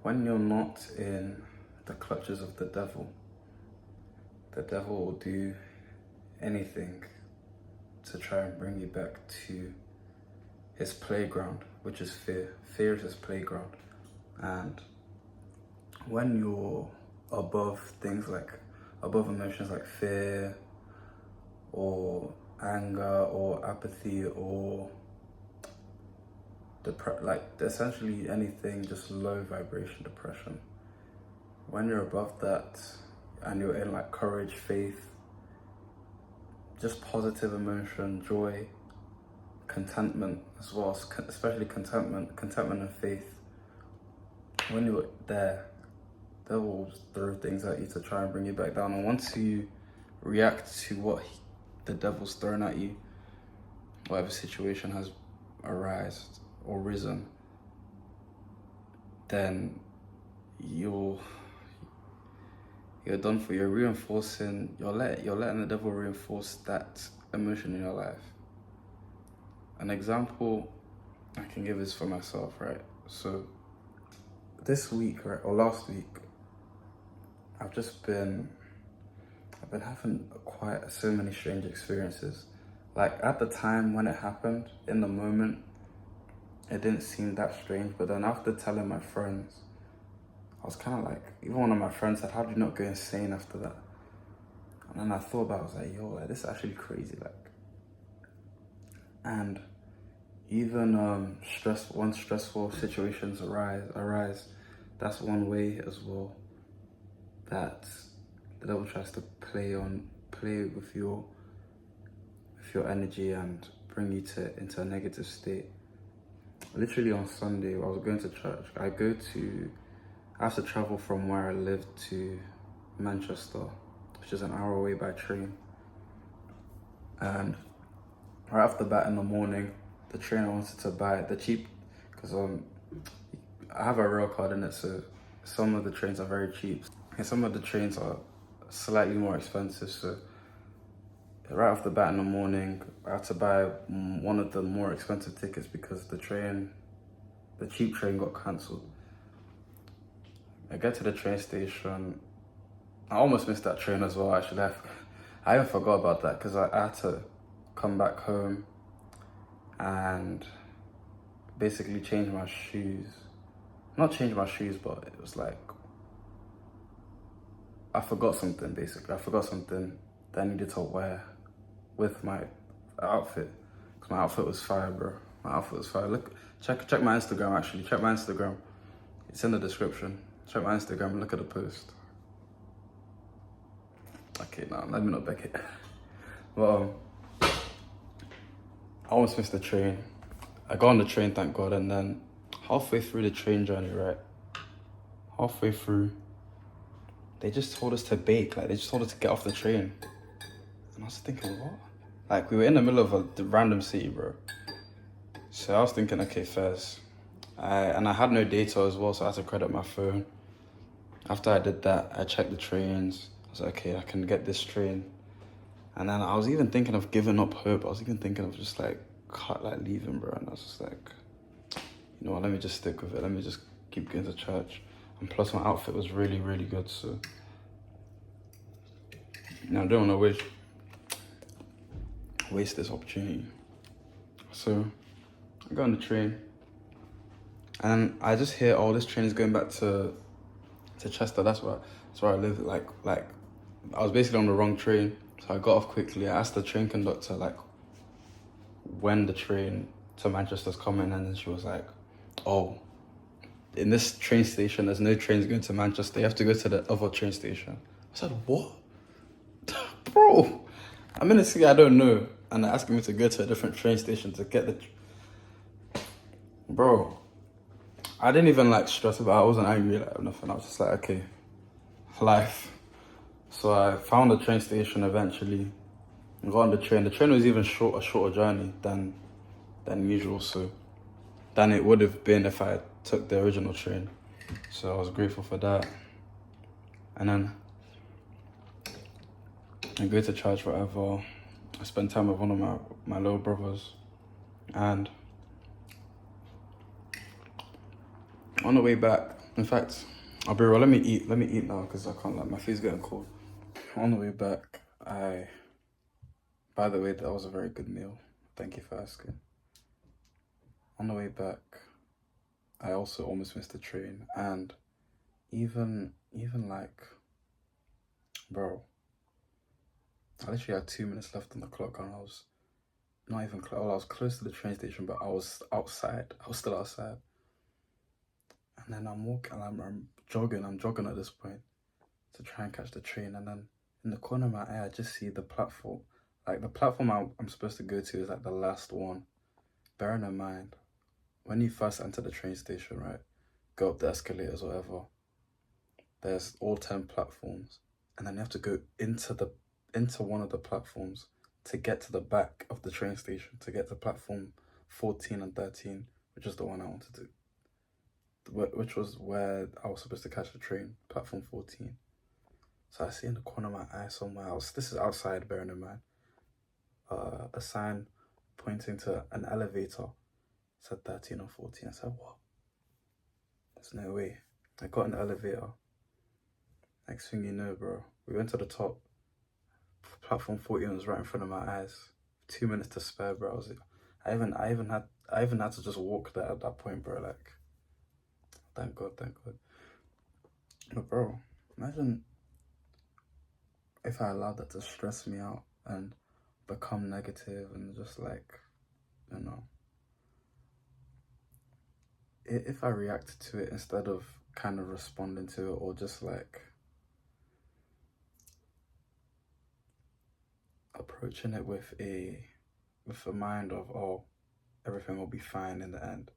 when you're not in the clutches of the devil will do anything to try and bring you back to his playground, which is fear. Fear is his playground. And when you're above emotions like fear or anger or apathy or essentially anything, just low vibration depression. When you're above that and you're in like courage, faith, just positive emotion, joy, contentment as well, especially contentment and faith. When you're there, they will throw things at you to try and bring you back down. And once you react to what the devil's thrown at you, whatever situation has arisen, then you're done for. You're letting the devil reinforce that emotion in your life. An example I can give is for myself, right? So this week, right, or last week, I've been having quite so many strange experiences. Like at the time when it happened, in the moment, it didn't seem that strange. But then after telling my friends, I was kind of like, even one of my friends said, "How did you not go insane after that?" And then I thought about it, I was like, yo, like, this is actually crazy. And even when stressful situations arise, that's one way as well that the devil tries to play with your energy and bring you into a negative state. Literally on Sunday, I was going to church. I have to travel from where I live to Manchester, which is an hour away by train. And right off the bat in the morning, the train I wanted to buy, because I have a rail card in it, so some of the trains are very cheap. And some of the trains are slightly more expensive, so right off the bat in the morning, I had to buy one of the more expensive tickets because the cheap train got cancelled. I get to the train station. I almost missed that train as well, actually. I even forgot about that because I had to come back home and basically change my shoes. Not change my shoes, but it was like, I forgot something basically. I forgot something that I needed to wear with my outfit. Because my outfit was fire, bro. My outfit was fire. Look, check my Instagram actually. Check my Instagram. It's in the description. Check my Instagram and look at the post. Okay, no, let me not beg it. Well, I almost missed the train. I got on the train, thank God, and then halfway through the train journey, right? Halfway through, they just told us to bake. Like, they just told us to get off the train. And I was thinking, what? Like, we were in the middle of the random city, bro. So I was thinking, okay, first. And I had no data as well, so I had to credit my phone. After I did that, I checked the trains. I was like, okay, I can get this train. And then I was even thinking of giving up hope. I was even thinking of just leaving, bro. And I was just like, you know what, let me just stick with it. Let me just keep going to church. And plus my outfit was really, really good, so. Now I don't want to waste this opportunity. So I got on the train and I just hear, oh, this train is going back to Chester. That's where I live. Like I was basically on the wrong train, so I got off quickly. I asked the train conductor when the train to Manchester's coming, and then she was like, oh, in this train station there's no trains going to Manchester, you have to go to the other train station. I said, what? Bro, I'm in a city I don't know, and they're asking me to go to a different train station to get bro, I didn't even stress about it. I wasn't angry or nothing. I was just like, okay, life. So I found the train station eventually. I got on the train. The train was even a shorter journey than usual, so than it would have been if I took the original train. So I was grateful for that. And then I go to church, whatever. I spent time with one of my little brothers. And on the way back, In fact, I'll be real. Let me eat. Let me eat now because I can't. Like my food's getting cold. On the way back, By the way, that was a very good meal. Thank you for asking. On the way back, I also almost missed the train, and even like, bro, I literally had 2 minutes left on the clock, and I was not even close. Well, I was close to the train station, but I was outside. I was still outside. And then I'm walking, I'm jogging. I'm jogging at this point to try and catch the train. And then in the corner of my eye, I just see the platform. Like the platform I'm supposed to go to is like the last one. Bearing in mind, when you first enter the train station, right, go up the escalators, whatever. There's all 10 platforms, and then you have to go into one of the platforms to get to the back of the train station to get to platform 14 and 13, which is the one I wanted to, which was where I was supposed to catch the train, platform 14. So I see in the corner of my eye somewhere else. This is outside, bearing in mind. A sign pointing to an elevator said 13 or 14. I said, what? There's no way. I got an elevator. Next thing you know, bro, we went to the top. Platform 14 was right in front of my eyes. 2 minutes to spare, bro. I even had to just walk there at that point, bro. Like, thank God, thank God. But bro, imagine if I allowed that to stress me out and become negative and just like, you know, if I reacted to it instead of kind of responding to it, or just like approaching it with a mind of, oh, everything will be fine in the end.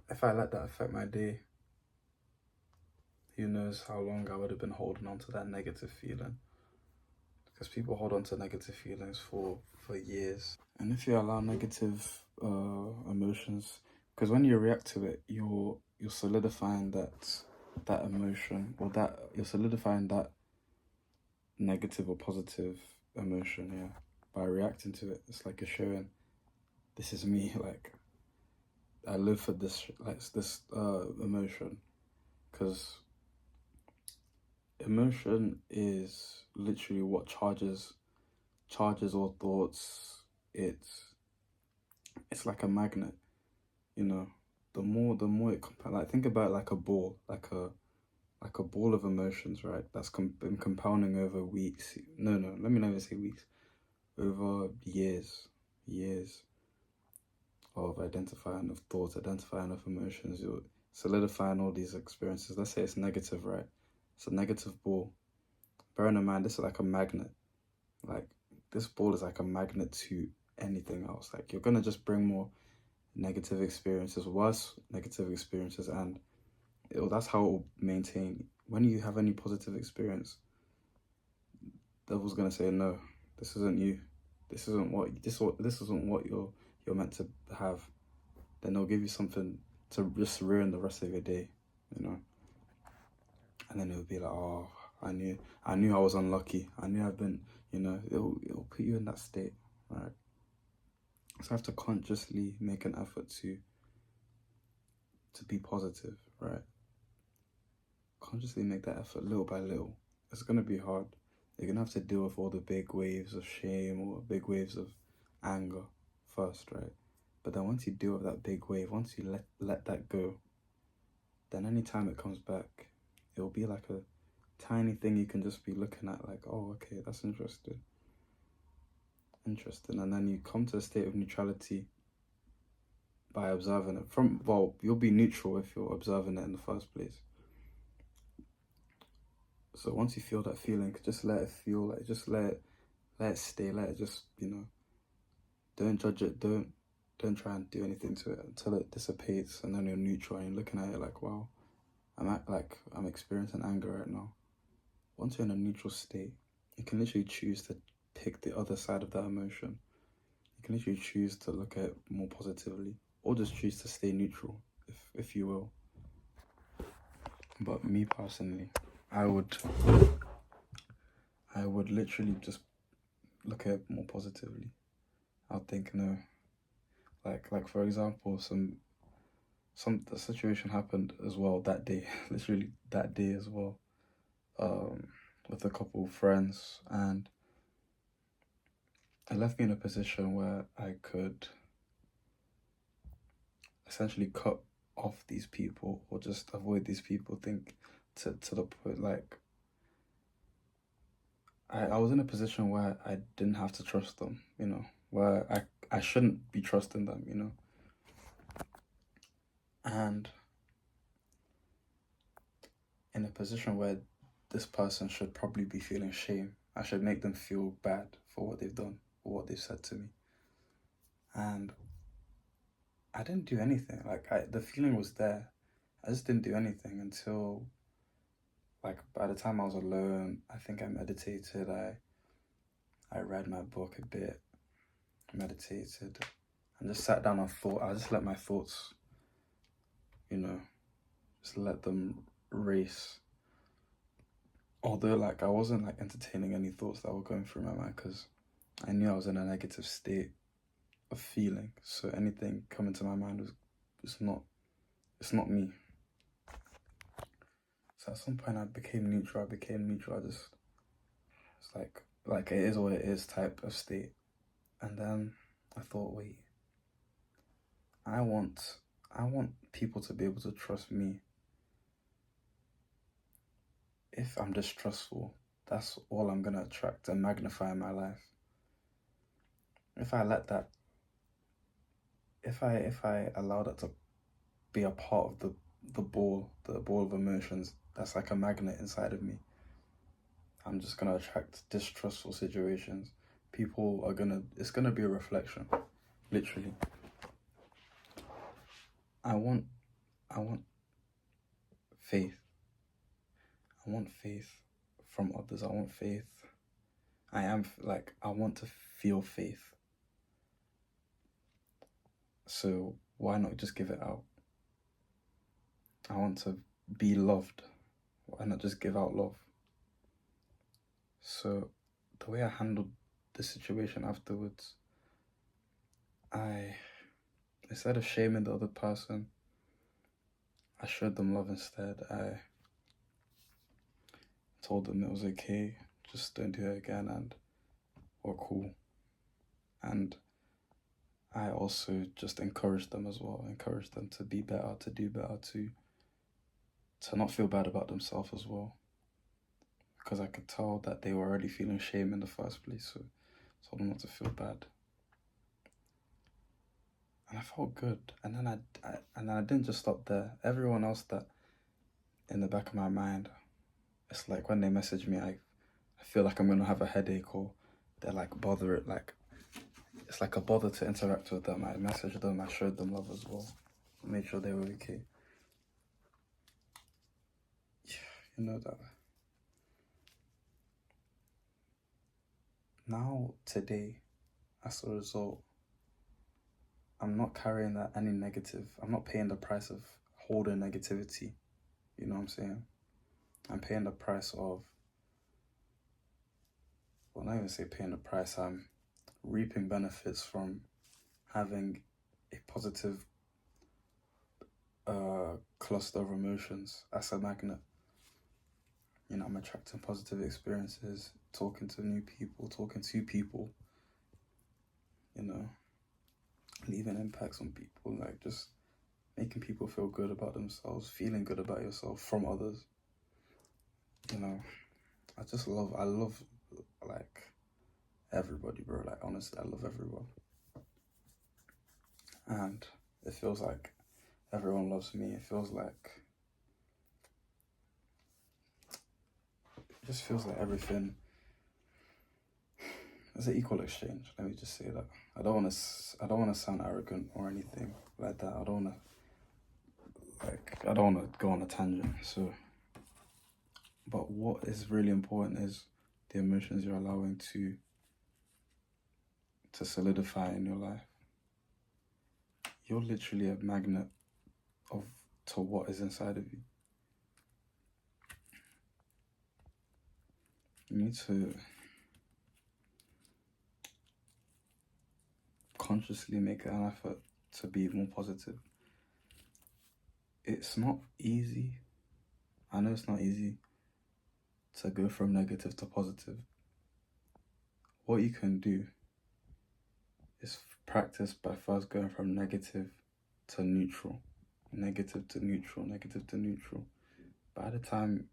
If I let that affect my day, who knows how long I would have been holding on to that negative feeling. Because people hold on to negative feelings for years. And if you allow negative emotions, because when you react to it, you're solidifying that emotion, or that you're solidifying that negative or positive emotion, yeah. By reacting to it, it's like you're showing, this is me, like I live for this, like this emotion. Because emotion is literally what charges all thoughts. It's like a magnet, you know. The more it like, think about it like a ball, like a ball of emotions, right? That's been compounding over weeks. No, let me never say weeks. Over years of identifying of thoughts, identifying of emotions. You're solidifying all these experiences. Let's say it's negative, right? It's a negative ball. Bearing in mind, this is like a magnet. Like, this ball is like a magnet to anything else. Like, you're gonna just bring more negative experiences, worse negative experiences, and that's how it will maintain. When you have any positive experience, devil's gonna say, no, this isn't you. This isn't what you're meant to have. Then they'll give you something to just ruin the rest of your day, you know. And then it'll be like, oh, I knew I was unlucky. I knew I've been, you know, it'll put you in that state, right? So I have to consciously make an effort to be positive, right? Consciously make that effort little by little. It's gonna be hard. You're gonna have to deal with all the big waves of shame or big waves of anger first, right? But then once you deal with that big wave, once you let that go, then anytime it comes back, it'll be like a tiny thing you can just be looking at, like, oh, okay, that's interesting. And then you come to a state of neutrality by observing it. You'll be neutral if you're observing it in the first place. So once you feel that feeling, just let it feel, like, just let it stay, let it just, you know, don't judge it, don't try and do anything to it until it dissipates, and then you're neutral and you're looking at it like, wow, I'm experiencing anger right now. Once you're in a neutral state, you can literally choose to pick the other side of that emotion. You can literally choose to look at it more positively, or just choose to stay neutral, if you will. But me personally, I would literally just look at it more positively. I'll think, no, like for example, some the situation happened as well that day, literally that day as well, um, with a couple of friends, and it left me in a position where I could essentially cut off these people or just avoid these people. Think to the point like I was in a position where I didn't have to trust them, where I shouldn't be trusting them, and in a position where this person should probably be feeling shame. I should make them feel bad for what they've done or what they've said to me. And I didn't do anything. Like the feeling was there. I just didn't do anything until like by the time I was alone, I think I meditated, I read my book a bit, meditated, and just sat down and thought. I just let my thoughts, you know, just let them race. Although like I wasn't like entertaining any thoughts that were going through my mind because I knew I was in a negative state of feeling. So anything coming to my mind was it's not me. So at some point I became neutral. I just it's like it is what it is type of state. And then I thought, wait, I want I want people to be able to trust me. If I'm distrustful, that's all I'm gonna attract and magnify in my life. If I let that if I allow that to be a part of the ball of emotions that's like a magnet inside of me, I'm just gonna attract distrustful situations. People are gonna it's gonna be a reflection, literally. I want I want faith. I want faith from others. I want faith. I want to feel faith. So why not just give it out? I want to be loved. Why not just give out love? So the way I handled the situation afterwards, I instead of shaming the other person, I showed them love instead. I told them it was okay, just don't do it again, and we're cool. And I also just encouraged them as well, encouraged them to be better, to do better, to not feel bad about themselves as well. Because I could tell that they were already feeling shame in the first place, so I told them not to feel bad. And I felt good. And then I didn't just stop there. Everyone else that in the back of my mind, it's like when they message me, I feel like I'm gonna have a headache or they're like bother it like it's like a bother to interact with them. I messaged them, I showed them love as well. Made sure they were okay. You know that. Now today, as a result, I'm not carrying that any negative. I'm not paying the price of holding negativity. You know what I'm saying? I'm paying the price of well not even say paying the price, I'm reaping benefits from having a positive cluster of emotions as a magnet. I'm attracting positive experiences, talking to new people, talking to people, you know, leaving impacts on people, like just making people feel good about themselves, feeling good about yourself from others. I love like everybody, bro. Like honestly, I love everyone. And it feels like everyone loves me. It just feels like everything is an equal exchange. Let me just say that. I don't want to sound arrogant or anything like that. I don't want to go on a tangent. So, but what is really important is the emotions you're allowing to solidify in your life. You're literally a magnet of to what is inside of you. You need to consciously make an effort to be more positive. it's not easy. I know it's not easy to go from negative to positive. What you can do is practice by first going from negative to neutral, negative to neutral, negative to neutral. By the time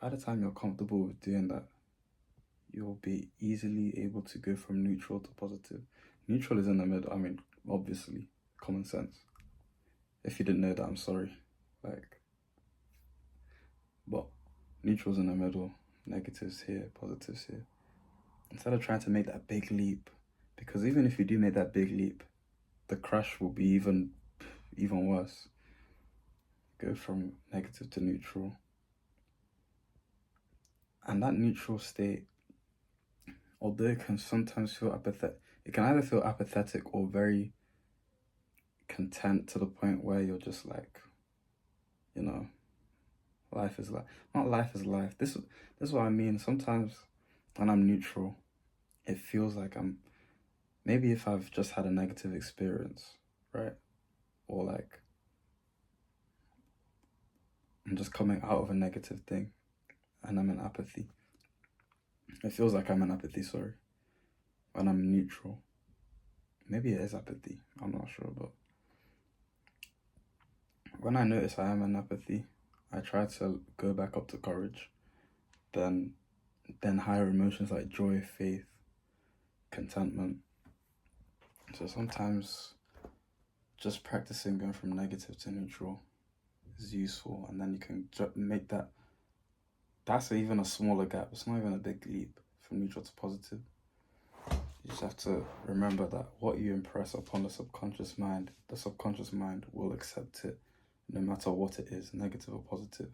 you're comfortable with doing that, you'll be easily able to go from neutral to positive. Neutral is in the middle. I mean, obviously, common sense. If you didn't know that, I'm sorry. But neutral's in the middle, negatives here, positives here. Instead of trying to make that big leap, because even if you do make that big leap, the crash will be even worse. Go from negative to neutral. And that neutral state, although it can sometimes feel apathetic, it can either feel apathetic or very content to the point where you're just like, life is life. Not life is life. This is what I mean. Sometimes when I'm neutral, it feels like maybe if I've just had a negative experience, right? Or like I'm just coming out of a negative thing and I'm in apathy. It feels like I'm in apathy, sorry. When I'm neutral. Maybe it is apathy. I'm not sure, but when I notice I am in apathy, I try to go back up to courage. Then higher emotions like joy, faith, contentment. So sometimes just practicing going from negative to neutral is useful, and then you can make that's even a smaller gap. It's not even a big leap from neutral to positive. You just have to remember that what you impress upon the subconscious mind will accept it no matter what it is, negative or positive.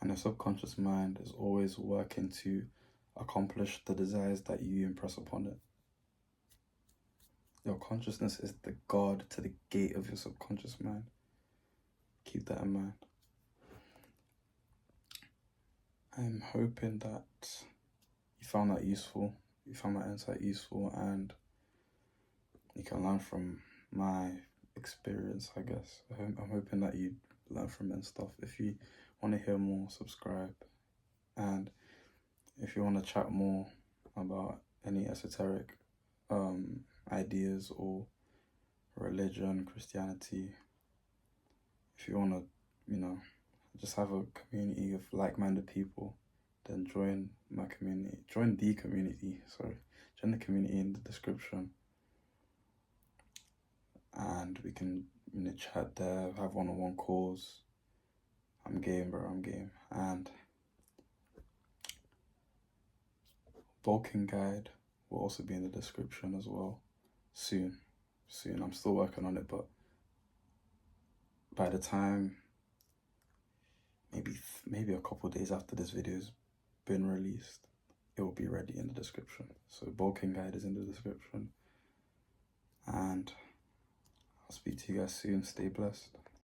And the subconscious mind is always working to accomplish the desires that you impress upon it. Your consciousness is the guard to the gate of your subconscious mind. Keep that in mind. I'm hoping that you found that useful, you found my insight useful, and you can learn from my experience, I guess. I'm hoping that you learn from it and stuff. If you want to hear more, subscribe. And if you want to chat more about any esoteric ideas or religion, Christianity, if you want to, just have a community of like-minded people, then join my community. Join the community in the description. And we can, chat there, have one-on-one calls. I'm game, bro, I'm game. And bulking guide will also be in the description as well. Soon. I'm still working on it, but by the time, maybe a couple of days after this video's been released, it will be ready in the description. So bulking guide is in the description. And I'll speak to you guys soon. Stay blessed.